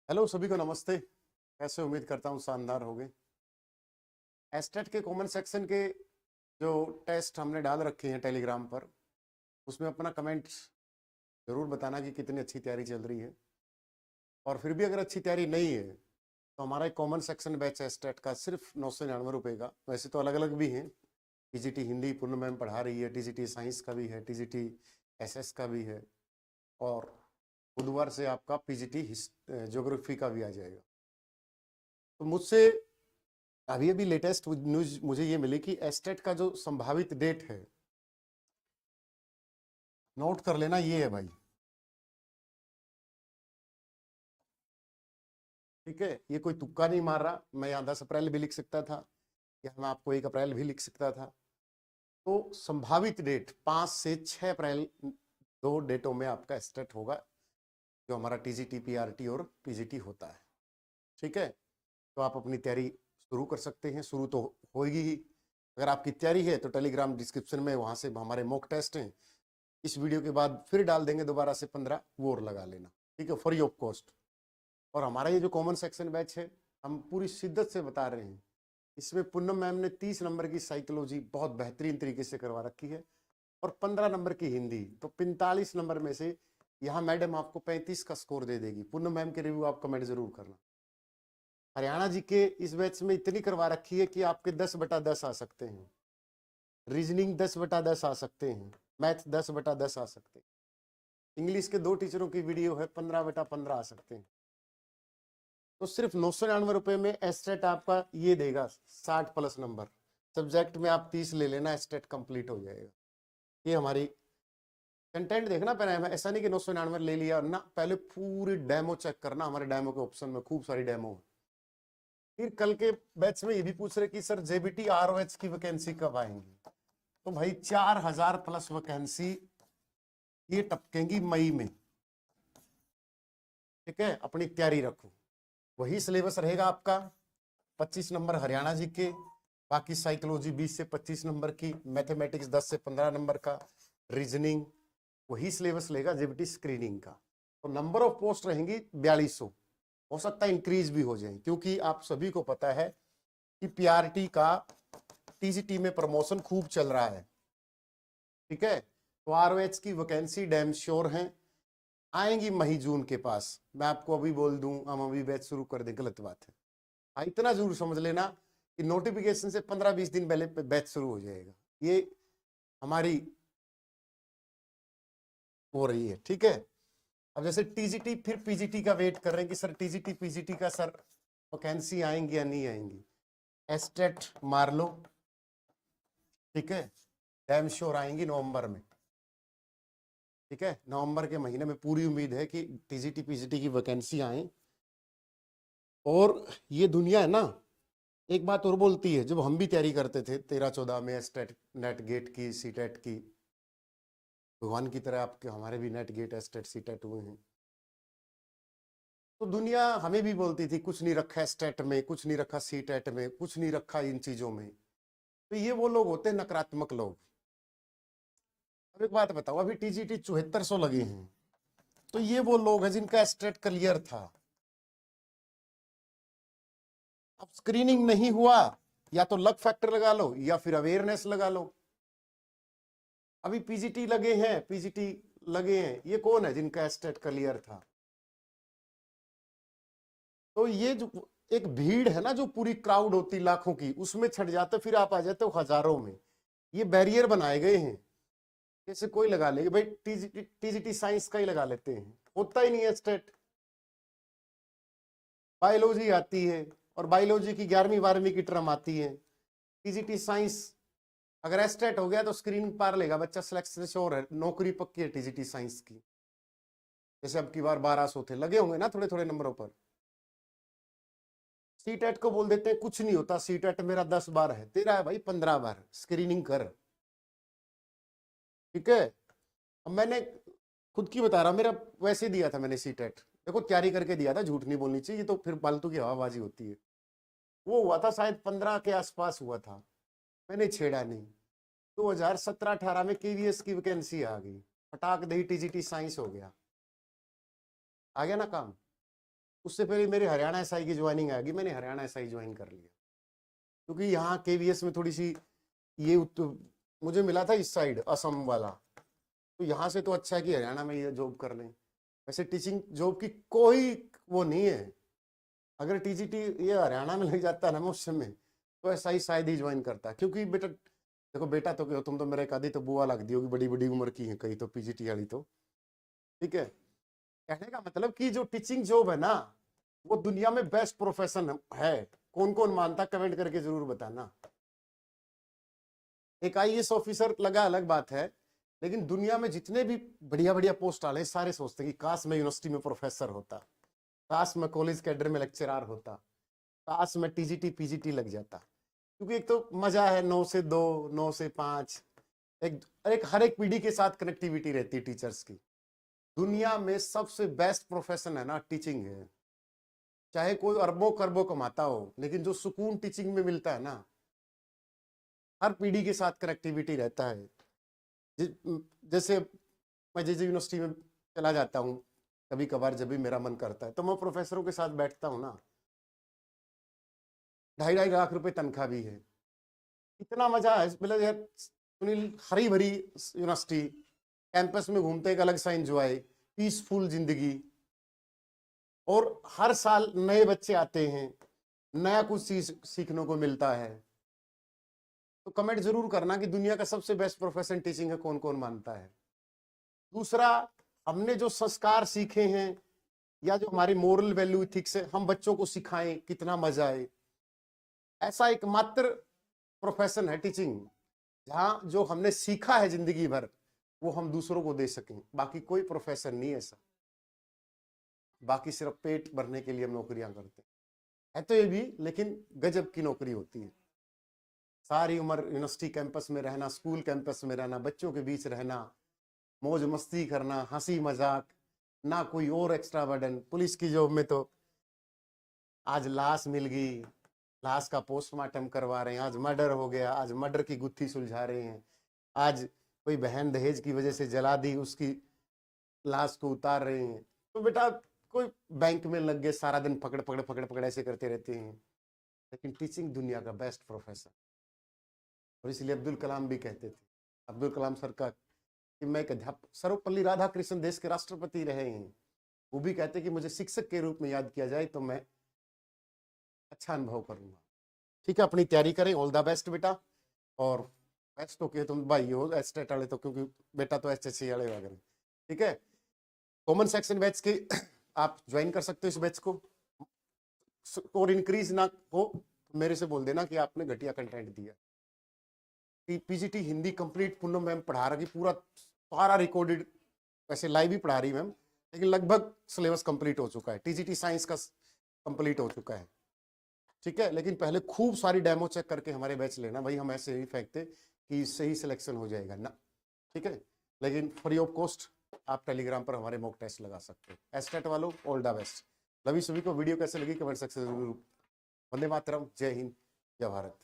Hello सभी को नमस्ते। कैसे उम्मीद करता हूँ शानदार होंगे। एस्टेट के कॉमन सेक्शन के जो टेस्ट हमने डाल रखे हैं टेलीग्राम पर, उसमें अपना कमेंट जरूर बताना कि कितनी अच्छी तैयारी चल रही है। और फिर भी अगर अच्छी तैयारी नहीं है तो हमारा एक कॉमन सेक्शन बैच है एस्टेट का, सिर्फ 999 रुपये का। वैसे तो अलग अलग भी हैं, टीजीटी हिंदी पूर्ण मैम पढ़ा रही है, टीजीटी साइंस का भी है, टीजीटी एसएस का भी है, और बुधवार से आपका पीजीटी ज्योग्राफी का भी आ जाएगा। तो मुझसे अभी अभी लेटेस्ट न्यूज मुझे ये मिली कि एस्टेट का जो संभावित डेट है, नोट कर लेना, ये है भाई। ठीक है, ये कोई तुक्का नहीं मार रहा। मैं यहाँ 10 अप्रैल भी लिख सकता था, या मैं आपको 1 अप्रैल भी लिख सकता था। तो संभावित डेट 5 से 6 अप्रैल, दो डेटों में आपका एस्टेट होगा, जो हमारा टीजीटी पीआरटी और पीजीटी होता है। ठीक है, तो आप अपनी तैयारी शुरू कर सकते हैं। शुरू तो होगी ही। अगर आपकी तैयारी है तो टेलीग्राम डिस्क्रिप्शन में वहां से हमारे मॉक टेस्ट हैं, इस वीडियो के बाद फिर डाल देंगे दोबारा से 15, वो और लगा लेना। ठीक है, फ्री ऑफ कॉस्ट। और हमारा ये जो कॉमन सेक्शन बैच है, हम पूरी शिद्दत से बता रहे हैं, इसमें पूनम मैम ने 30 नंबर की साइकोलॉजी बहुत बेहतरीन तरीके से करवा रखी है, और 15 नंबर की हिंदी। तो 45 नंबर में से यहाँ मैडम आपको 35 का स्कोर दे देगी। पूनम मैम के रिव्यू आप कमेंट जरूर करना। हरियाणा जी के इस बैच में इतनी करवा रखी है कि आपके 10/10 आ सकते हैं, रीजनिंग 10/10 आ सकते हैं, मैथ 10/10 आ सकते हैं, इंग्लिश के 2 टीचरों की वीडियो है 15/15 आ सकते हैं। तो सिर्फ 999 रुपये में एस्टेट आपका ये देगा 60+ नंबर। सब्जेक्ट में आप 30 ले लेना, एस्टेट कंप्लीट हो जाएगा। ये हमारी कंटेंट देखना। पहले ऐसा नहीं कि 999 ले लिया ना, पहले पूरी डेमो चेक करना। हमारे डेमो के ऑप्शन में खूब सारी डेमो है। फिर कल के बैच में ये भी पूछ रहे कि सर जेबीटी आरओएच की वैकेंसी कब आएंगी। तो भाई 4000+ वैकेंसी ये टपकेंगी मई में। ठीक है, अपनी तैयारी रखो। वही सिलेबस रहेगा आपका, 25 नंबर हरियाणा जी के, बाकी साइकोलॉजी 20 से 25 नंबर की, मैथमेटिक्स 10 से 15 नंबर का, रीजनिंग वही सिलेबस लेगा जेबीटी स्क्रीनिंग का। तो नंबर ऑफ पोस्ट रहेंगी 4200। हो सकता है इंक्रीज भी हो जाए, क्योंकि आप सभी को पता है कि पीआरटी का टीजीटी में प्रमोशन खूब चल रहा है। ठीक है, तो आरओएच की वैकेंसी डैम श्योर है, आएंगी मई जून के पास। मैं आपको अभी बोल दूं हम अभी बैच शुरू कर दें, गलत बात है। हाँ, इतना जरूर समझ लेना कि नोटिफिकेशन से 15-20 दिन पहले बैच शुरू हो जाएगा। ये हमारी हो रही है। ठीक है, अब जैसे टीजीटी फिर पीजीटी का वेट कर रहे हैं कि सर टीजीटी पीजीटी का सर वैकेंसी आएंगी या नहीं आएंगी। एस्टेट मार लो। ठीक है, डैम श्योर आएंगी नवंबर में। ठीक है, नवंबर के महीने में पूरी उम्मीद है कि टीजीटी पीजीटी की वैकेंसी आए। और ये दुनिया है ना, एक बात और बोलती है, जब हम भी तैयारी करते थे 13-14 में एस्टेट नेट गेट की सीटेट की, भगवान की तरह आपके हमारे भी नेट गेट एस्टेट सीटेट हुए हैं, तो दुनिया हमें भी बोलती थी कुछ नहीं रखा एस्टेट में, कुछ नहीं रखा सीटेट में, कुछ नहीं रखा इन चीजों में। तो ये वो लोग होते हैं नकारात्मक लोग। अब एक बात बताओ, अभी टीजीटी 7400 लगे हैं, तो ये वो लोग हैं जिनका एस्टेट क्लियर था। अब स्क्रीनिंग नहीं हुआ, या तो लक फैक्टर लगा लो या फिर अवेयरनेस लगा लो। अभी पीजीटी लगे हैं, पीजीटी लगे हैं, ये कौन है जिनका एस्टेट क्लियर था। तो ये जो एक भीड़ है ना, जो पूरी क्राउड होती लाखों की, उसमें छट जाते, फिर आप आ जाते हो हजारों में। ये बैरियर बनाए गए हैं। जैसे कोई लगा लेगा भाई, टीजीटी साइंस का ही लगा लेते हैं, होता ही नहीं है एस्टेट। बायोलॉजी आती है, और बायोलॉजी की 11वीं 12वीं की टर्म आती है। टीजीटी साइंस अगर एस्टेट हो गया तो स्क्रीनिंग पार लेगा बच्चा, सिलेक्शन श्योर है, नौकरी पक्की है टीजीटी साइंस की। जैसे अब की बार 1200 थे, लगे होंगे ना थोड़े थोड़े नंबरों पर। सीटेट को बोल देते हैं कुछ नहीं होता, सीटेट मेरा 10 बार है, तेरा है भाई 15 बार, स्क्रीनिंग कर। ठीक है, अब मैंने खुद की बता रहा, मेरा वैसे दिया था मैंने सीटेट, देखो तैयारी करके दिया था, झूठ नहीं बोलनी चाहिए, तो फिर फालतू की हवाबाजी होती है। वो हुआ था शायद 15 के आसपास हुआ था, मैंने छेड़ा नहीं। 2017-18 में केवीएस की वैकेंसी आ गई, फटाक दही टीजीटी साइंस हो गया, आ गया ना काम। उससे पहले मेरी हरियाणा एसआई की ज्वाइनिंग आएगी, मैंने हरियाणा एसआई ज्वाइन कर लिया क्योंकि यहाँ केवीएस में थोड़ी सी ये मुझे मिला था इस साइड असम वाला, तो यहाँ से तो अच्छा है कि हरियाणा में ये जॉब कर लें। वैसे टीचिंग जॉब की कोई वो नहीं है, अगर टीजीटी ये हरियाणा में लग जाता है ना उस समय, तो ऐसा ही शायद ही ज्वाइन करता है। क्योंकि बेटा देखो, बेटा तो तुम तो मेरे आदि तो बुआ लग दी होगी, बड़ी बड़ी उम्र की है कहीं तो पीजीटी वाली तो, ठीक है। कहने का मतलब कि जो टीचिंग जॉब है ना, वो दुनिया में बेस्ट प्रोफेशन है। कौन कौन मानता, कमेंट करके जरूर बताना। एक आईएएस ऑफिसर लगा अलग बात है, लेकिन दुनिया में जितने भी बढ़िया बढ़िया पोस्ट वाले सारे सोचते हैं कि काश मैं यूनिवर्सिटी में प्रोफेसर होता, काश मैं कॉलेज कैडर में लेक्चरर होता, काश मैं टीजीटी पीजीटी लग जाता। क्योंकि एक तो मजा है 9 से 2, 9 से 5, एक हर एक पीढ़ी के साथ कनेक्टिविटी रहती है टीचर्स की। दुनिया में सबसे बेस्ट प्रोफेशन है ना टिचिंग है। चाहे कोई अरबों खरबों कमाता हो, लेकिन जो सुकून टीचिंग में मिलता है ना, हर पीढ़ी के साथ कनेक्टिविटी रहता है। जैसे मैं जिस यूनिवर्सिटी में चला जाता हूँ कभी कभार, जब भी मेरा मन करता है तो मैं प्रोफेसरों के साथ बैठता हूँ ना, 2.5 लाख रुपए तनख्वाह भी है, इतना मजा है। मतलब यार सुनील, हरी भरी यूनिवर्सिटी, कैंपस में घूमते एक अलग सा एंजॉय, पीसफुल जिंदगी, और हर साल नए बच्चे आते हैं, नया कुछ सीखने को मिलता है। तो कमेंट जरूर करना कि दुनिया का सबसे बेस्ट प्रोफेशन टीचिंग है, कौन कौन मानता है। दूसरा, हमने जो संस्कार सीखे हैं या जो हमारी मोरल वैल्यू इथिक्स है, हम बच्चों को सिखाएं, कितना मजा आए। ऐसा एकमात्र प्रोफेशन है टीचिंग, जहां जो हमने सीखा है जिंदगी भर वो हम दूसरों को दे सकें। बाकी कोई प्रोफेशन नहीं है ऐसा, बाकी सिर्फ पेट भरने के लिए हम नौकरियां करते हैं। है तो ये भी, लेकिन गजब की नौकरी होती है। सारी उम्र यूनिवर्सिटी कैंपस में रहना, स्कूल कैंपस में रहना, बच्चों के बीच रहना, मौज मस्ती करना, हंसी मजाक, ना कोई और एक्स्ट्रा बर्डन। पुलिस की जॉब में तो आज लाश मिल गई, लाश का पोस्टमार्टम करवा रहे हैं, आज मर्डर हो गया, आज मर्डर की गुत्थी सुलझा रहे हैं, आज कोई बहन दहेज की वजह से जला दी, उसकी लाश को उतार रहे हैं। तो बेटा कोई बैंक में लग गए, सारा दिन पकड़ पकड़ पकड़ पकड़ ऐसे करते रहते हैं। लेकिन टीचिंग दुनिया का बेस्ट प्रोफेशन, और इसलिए अब्दुल कलाम भी कहते थे, अब्दुल कलाम सर का, कि मैं एक अध्यापक, सर्वपल्ली राधाकृष्णन देश के राष्ट्रपति रहे हैं, वो भी कहते कि मुझे शिक्षक के रूप में याद किया जाए तो मैं अच्छा अनुभव करूंगा। ठीक है, अपनी तैयारी करें, ऑल द बेस्ट बेटा। और बेस्ट तो के तुम भाई हो एस्टेट वाले तो, क्योंकि बेटा तो एसएससी वाले वगैरह, ठीक है। कॉमन सेक्शन बैच के आप ज्वाइन कर सकते हो इस बैच को। और इंक्रीज ना हो तो मेरे से बोल देना कि आपने घटिया कंटेंट दिया। PGT Hindi complete Poonam ma'am पढ़ा रही, पूरा सारा रिकॉर्डेड, वैसे लाइव ही पढ़ा रही मैम, लेकिन लगभग सिलेबस कंप्लीट हो चुका है। टीजीटी साइंस का कंप्लीट हो चुका है, ठीक है। लेकिन पहले खूब सारी डेमो चेक करके हमारे बैच लेना भाई, हम ऐसे ही फेंकते कि इससे ही सिलेक्शन हो जाएगा ना, ठीक है। लेकिन फ्री ऑफ कॉस्ट आप टेलीग्राम पर हमारे मॉक टेस्ट लगा सकते हो। एस्टेट वालों ऑल द बेस्ट। लवी सभी को वीडियो कैसे लगी कमेंट सेक्शन में जरूर। वंदे मातरम, जय हिंद, जय भारत।